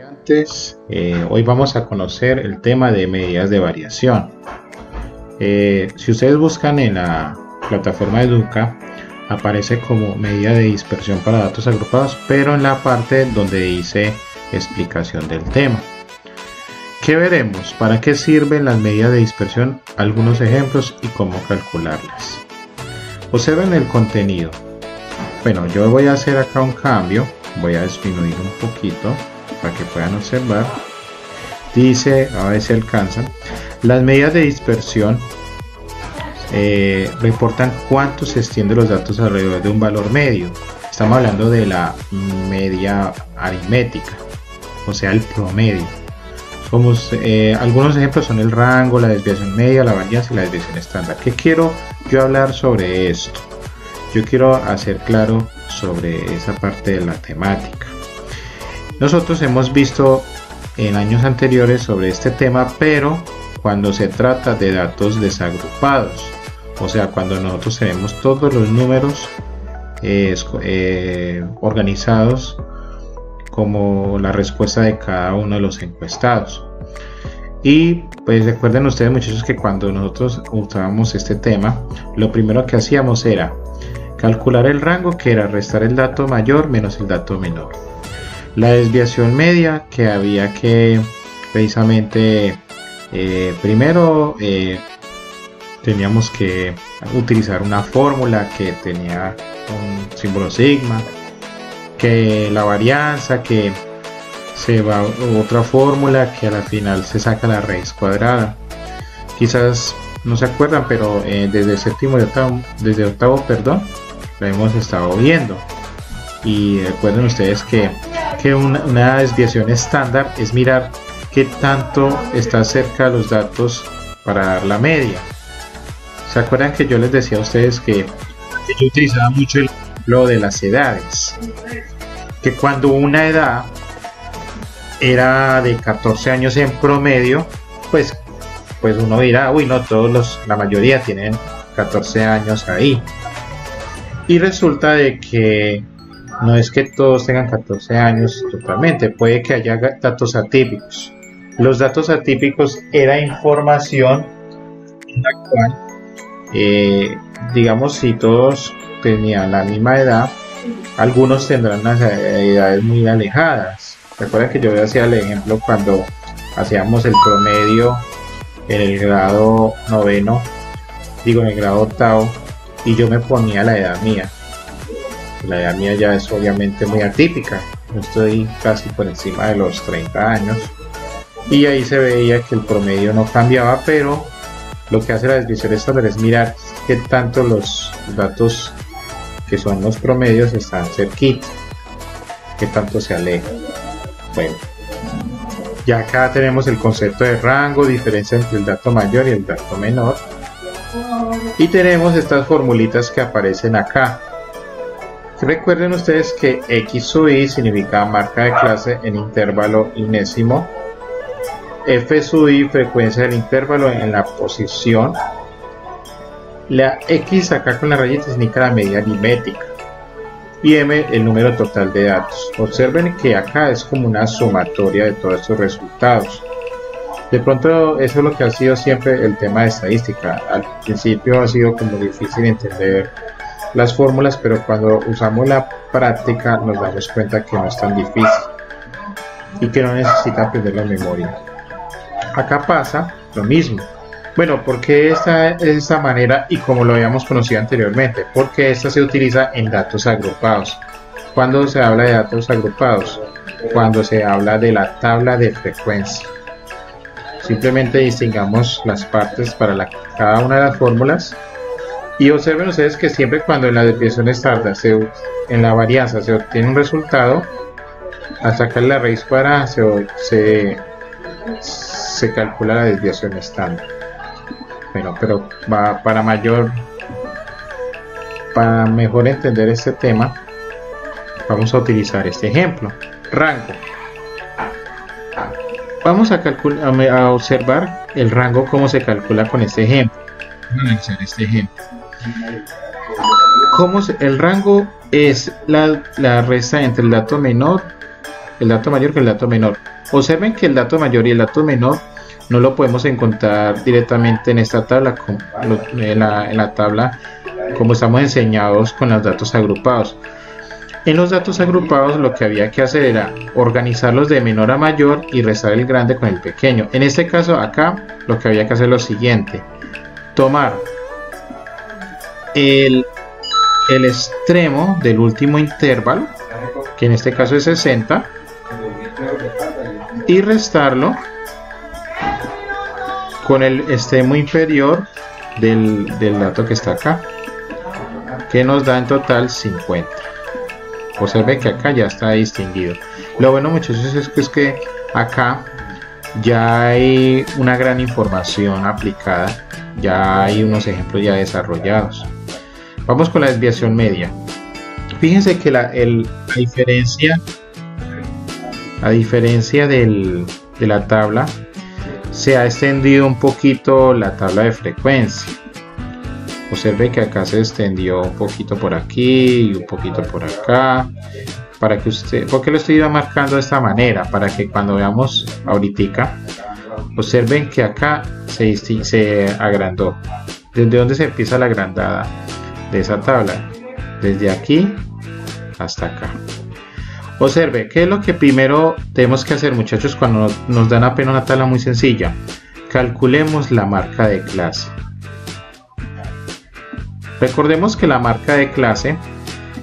estudiantes, hoy vamos a conocer el tema de medidas de variación. Si ustedes buscan en la plataforma Educa, aparece como medida de dispersión para datos agrupados, pero en la parte donde dice explicación del tema. ¿Qué veremos? ¿Para qué sirven las medidas de dispersión? Algunos ejemplos y cómo calcularlas. Observen el contenido. Bueno, yo voy a hacer acá un cambio, voy a disminuir un poquito para que puedan observar. Dice, a ver si alcanzan, las medidas de dispersión reportan cuánto se extienden los datos alrededor de un valor medio. Estamos hablando de la media aritmética, o sea el promedio. Algunos ejemplos son el rango, la desviación media, la varianza y la desviación estándar. ¿Qué quiero yo hablar sobre esto? Yo quiero hacer claro sobre esa parte de la temática. Nosotros hemos visto en años anteriores sobre este tema, pero cuando se trata de datos desagrupados, o sea, cuando nosotros tenemos todos los números organizados como la respuesta de cada uno de los encuestados. Y pues recuerden ustedes, muchachos, que cuando nosotros usábamos este tema, lo primero que hacíamos era calcular el rango, que era restar el dato mayor menos el dato menor. La desviación media, que había que precisamente primero teníamos que utilizar una fórmula que tenía un símbolo sigma, que la varianza, que se va otra fórmula que a la final se saca la raíz cuadrada. Quizás no se acuerdan, pero desde séptimo y octavo, la hemos estado viendo. Y recuerden ustedes que una desviación estándar es mirar qué tanto está cerca de los datos para dar la media. ¿Se acuerdan que yo les decía a ustedes que yo utilizaba mucho el ejemplo de las edades? Que cuando una edad era de 14 años en promedio, pues uno dirá, uy, no, la mayoría tienen 14 años ahí. Y resulta de que no es que todos tengan 14 años totalmente, puede que haya datos atípicos. Los datos atípicos era información en la cual, digamos, si todos tenían la misma edad, algunos tendrán unas edades muy alejadas. Recuerden que yo hacía el ejemplo cuando hacíamos el promedio en el grado noveno, en el grado octavo, y yo me ponía la edad mía. La edad mía ya es obviamente muy atípica, yo estoy casi por encima de los 30 años, y ahí se veía que el promedio no cambiaba, pero lo que hace la desviación estándar es mirar qué tanto los datos que son los promedios están cerquita, qué tanto se alejan. Bueno, ya acá tenemos el concepto de rango, diferencia entre el dato mayor y el dato menor, y tenemos estas formulitas que aparecen acá. Recuerden ustedes que X sub I significa marca de clase en intervalo inésimo, F sub I frecuencia del intervalo en la posición, la X acá con la rayita significa la medida aritmética y M el número total de datos. Observen que acá es como una sumatoria de todos estos resultados. De pronto eso es lo que ha sido siempre el tema de estadística. Al principio ha sido como difícil entender las fórmulas, pero cuando usamos la práctica nos damos cuenta que no es tan difícil y que no necesita aprender la memoria. Acá pasa lo mismo. Bueno, ¿por qué esta es esta manera y como lo habíamos conocido anteriormente? Porque esta se utiliza en datos agrupados. ¿Cuándo se habla de datos agrupados? Cuando se habla de la tabla de frecuencia. Simplemente distingamos las partes para cada una de las fórmulas. Y observen ustedes que siempre cuando en la desviación estándar, en la varianza se obtiene un resultado, al sacar la raíz cuadrada se calcula la desviación estándar. Bueno, pero para mejor entender este tema, vamos a utilizar este ejemplo. Rango. Vamos a observar el rango, cómo se calcula con este ejemplo. Vamos a analizar este ejemplo. El rango es la resta entre el dato mayor que el dato menor. Observen que el dato mayor y el dato menor no lo podemos encontrar directamente en esta tabla, en la tabla como estamos enseñados con los datos agrupados. En los datos agrupados lo que había que hacer era organizarlos de menor a mayor y restar el grande con el pequeño. En este caso acá lo que había que hacer es lo siguiente: tomar el extremo del último intervalo, que en este caso es 60, y restarlo con el extremo inferior del dato que está acá, que nos da en total 50. Observe que acá ya está distinguido. Lo bueno, muchachos, es que acá ya hay una gran información aplicada, ya hay unos ejemplos ya desarrollados. Vamos con la desviación media. Fíjense que a diferencia de la tabla, se ha extendido un poquito la tabla de frecuencia. Observe que acá se extendió un poquito por aquí y un poquito por acá. Para que ¿por qué lo estoy marcando de esta manera? Para que cuando veamos ahorita, observen que acá se agrandó. ¿Desde dónde se empieza la agrandada de esa tabla? Desde aquí hasta acá. Observe, ¿qué es lo que primero tenemos que hacer, muchachos, cuando nos dan apenas una tabla muy sencilla? Calculemos la marca de clase. Recordemos que la marca de clase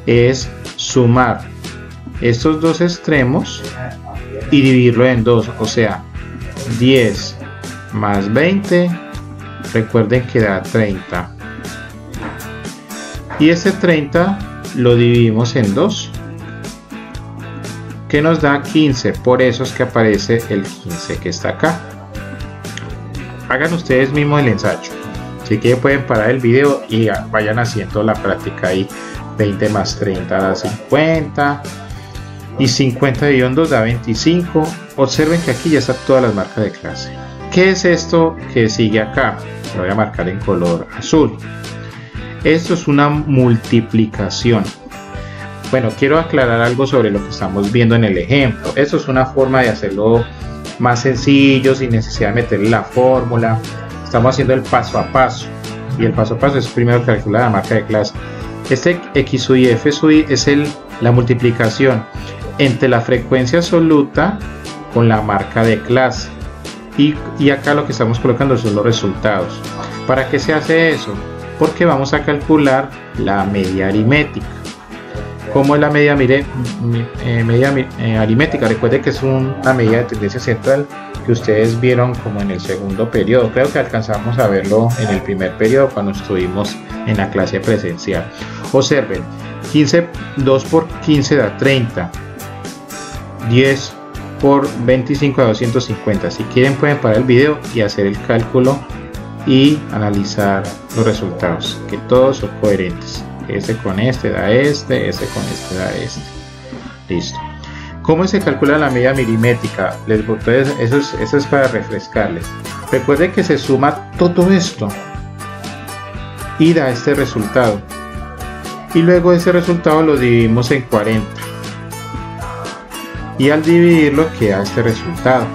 es sumar estos dos extremos y dividirlo en dos, o sea, 10 más 20, recuerden que da 30. Y este 30 lo dividimos en 2, que nos da 15, por eso es que aparece el 15 que está acá. Hagan ustedes mismos el ensayo. Así que pueden parar el video y vayan haciendo la práctica ahí. 20 más 30 da 50 y 50 dividido en 2 da 25. Observen que aquí ya están todas las marcas de clase. ¿Qué es esto que sigue acá? Lo voy a marcar en color azul. Esto es una multiplicación. Bueno, quiero aclarar algo sobre lo que estamos viendo en el ejemplo. Esto es una forma de hacerlo más sencillo, sin necesidad de meterle la fórmula. Estamos haciendo el paso a paso, y el paso a paso es primero calcular la marca de clase. Este X sub y F sub I es la multiplicación entre la frecuencia absoluta con la marca de clase, y acá lo que estamos colocando son los resultados. ¿Para qué se hace eso? Porque vamos a calcular la media aritmética. ¿Cómo es la media aritmética? Recuerden que es una medida de tendencia central que ustedes vieron como en el segundo periodo. Creo que alcanzamos a verlo en el primer periodo cuando estuvimos en la clase presencial. Observen, 2 por 15 da 30, 10 por 25 da 250. Si quieren pueden parar el video y hacer el cálculo y analizar los resultados, que todos son coherentes. Este con este da este con este da este. Listo. ¿Cómo se calcula la media aritmética? Eso es para refrescarles. Recuerden que se suma todo esto y da este resultado. Y luego ese resultado lo dividimos en 40. Y al dividirlo queda este resultado.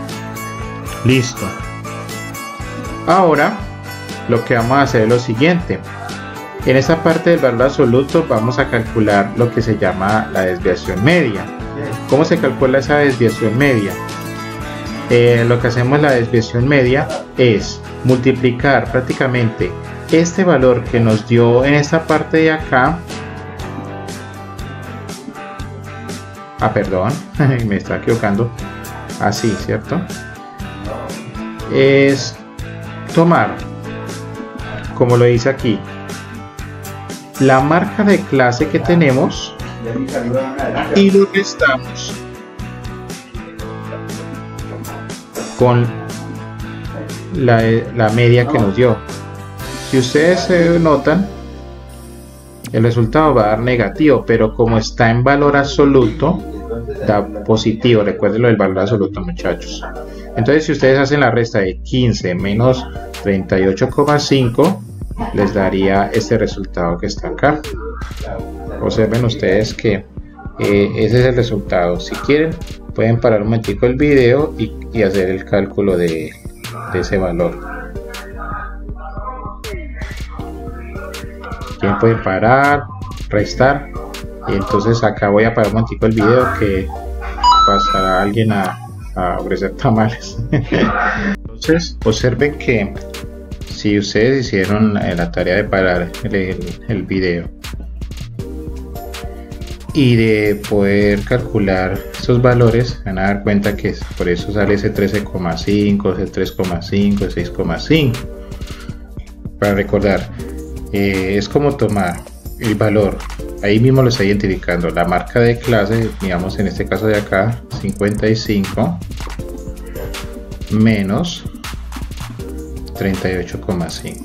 Listo. Ahora lo que vamos a hacer es lo siguiente. En esta parte del valor absoluto vamos a calcular lo que se llama la desviación media. ¿Cómo se calcula esa desviación media? Lo que hacemos la desviación media es multiplicar prácticamente este valor que nos dio en esta parte de acá. Perdón, me estaba equivocando. Así, ¿cierto? Es tomar, como lo dice aquí, la marca de clase que tenemos y lo restamos con la media que nos dio. Si ustedes notan, el resultado va a dar negativo, pero como está en valor absoluto da positivo. Recuerden lo del valor absoluto, muchachos. Entonces si ustedes hacen la resta de 15 menos 38,5 les daría este resultado que está acá. Observen ustedes que ese es el resultado. Si quieren pueden parar un momentico el video y hacer el cálculo de ese valor. Aquí pueden parar, restar, y entonces acá voy a parar un momentico el video que pasará alguien a ofrecer tamales. Entonces observen que si ustedes hicieron la tarea de parar el video y de poder calcular esos valores, van a dar cuenta que por eso sale ese 13,5, ese 3,5, ese 6,5. Para recordar, es como tomar el valor, ahí mismo lo está identificando, la marca de clase, digamos en este caso de acá, 55 menos 38,5.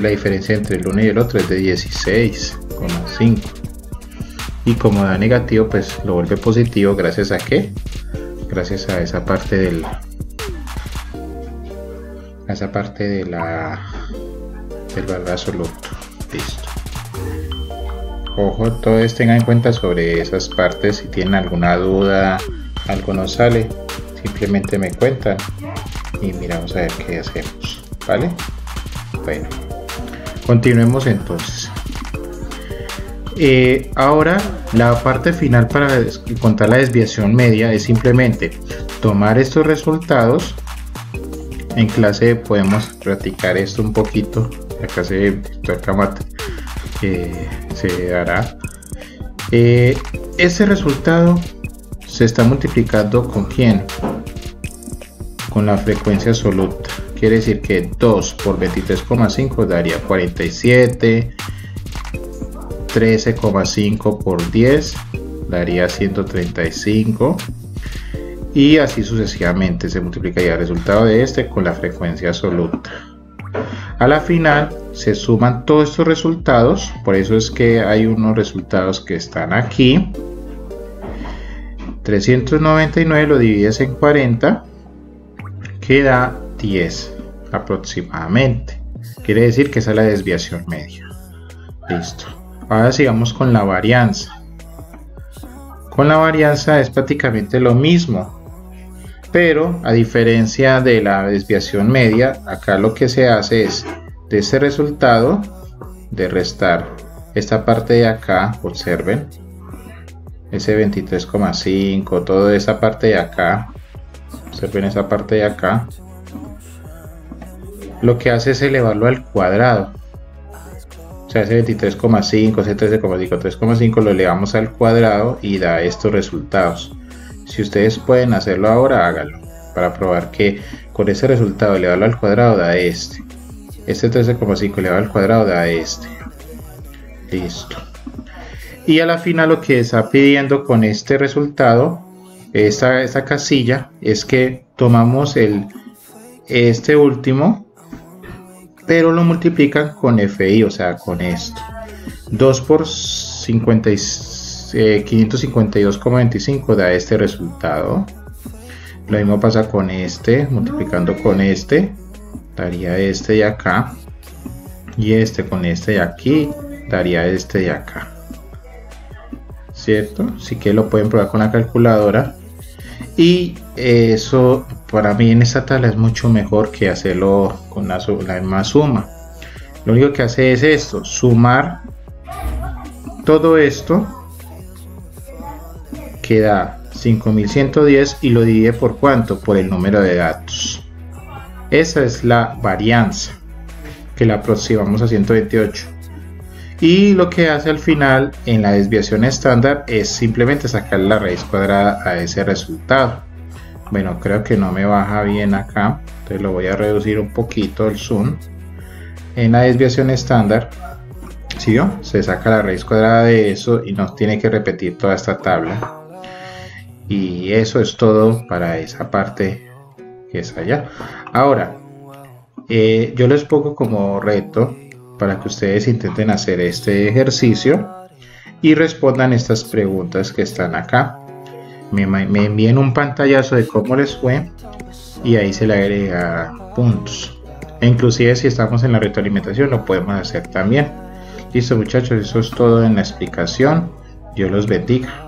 La diferencia entre el uno y el otro es de 16,5, y como da negativo pues lo vuelve positivo. ¿Gracias a qué? Gracias a esa parte del valor absoluto. Listo. Ojo, todos tengan en cuenta sobre esas partes. Si tienen alguna duda, algo no sale, simplemente me cuentan y miramos a ver qué hacemos, ¿vale? Bueno, continuemos entonces. Ahora la parte final para contar la desviación media es simplemente tomar estos resultados. En clase podemos practicar esto un poquito, acá se dará. Ese resultado se está multiplicando ¿con quién? Con la frecuencia absoluta. Quiere decir que 2 por 23,5 daría 47, 13,5 por 10 daría 135, y así sucesivamente. Se multiplicaría el resultado de este con la frecuencia absoluta. A la final se suman todos estos resultados, por eso es que hay unos resultados que están aquí. 399 lo divides en 40, queda 10 aproximadamente. Quiere decir que esa es la desviación media. Listo. Ahora sigamos con la varianza. Con la varianza es prácticamente lo mismo, pero a diferencia de la desviación media, acá lo que se hace es de este resultado de restar esta parte de acá. Observen ese 23,5, toda esa parte de acá. Observen esa parte de acá. Lo que hace es elevarlo al cuadrado. O sea, ese 23,5, ese 13,5, 3,5 lo elevamos al cuadrado y da estos resultados. Si ustedes pueden hacerlo ahora, háganlo para probar que con ese resultado elevado al cuadrado da este 13,5 elevado al cuadrado da este. Listo. Y a la final lo que está pidiendo con este resultado, esta casilla, es que tomamos este último, pero lo multiplican con FI, o sea, con esto. 2 por 552,25 da este resultado. Lo mismo pasa con este, multiplicando con este, daría este de acá. Y este con este de aquí, daría este de acá. ¿Cierto? Así que lo pueden probar con la calculadora. Y eso para mí en esta tabla es mucho mejor que hacerlo con la misma suma. Lo único que hace es esto, sumar todo esto, que da 5110, y lo divide por ¿cuánto? Por el número de datos. Esa es la varianza, que la aproximamos a 128. Y lo que hace al final en la desviación estándar es simplemente sacar la raíz cuadrada a ese resultado. Bueno, creo que no me baja bien acá, entonces lo voy a reducir un poquito el zoom. En la desviación estándar, ¿sí vio? Se saca la raíz cuadrada de eso y nos tiene que repetir toda esta tabla. Y eso es todo para esa parte que es allá. Ahora, yo les pongo como reto para que ustedes intenten hacer este ejercicio y respondan estas preguntas que están acá. Me envíen un pantallazo de cómo les fue y ahí se le agrega puntos. E inclusive si estamos en la retroalimentación lo podemos hacer también. Listo muchachos, eso es todo en la explicación. Dios los bendiga.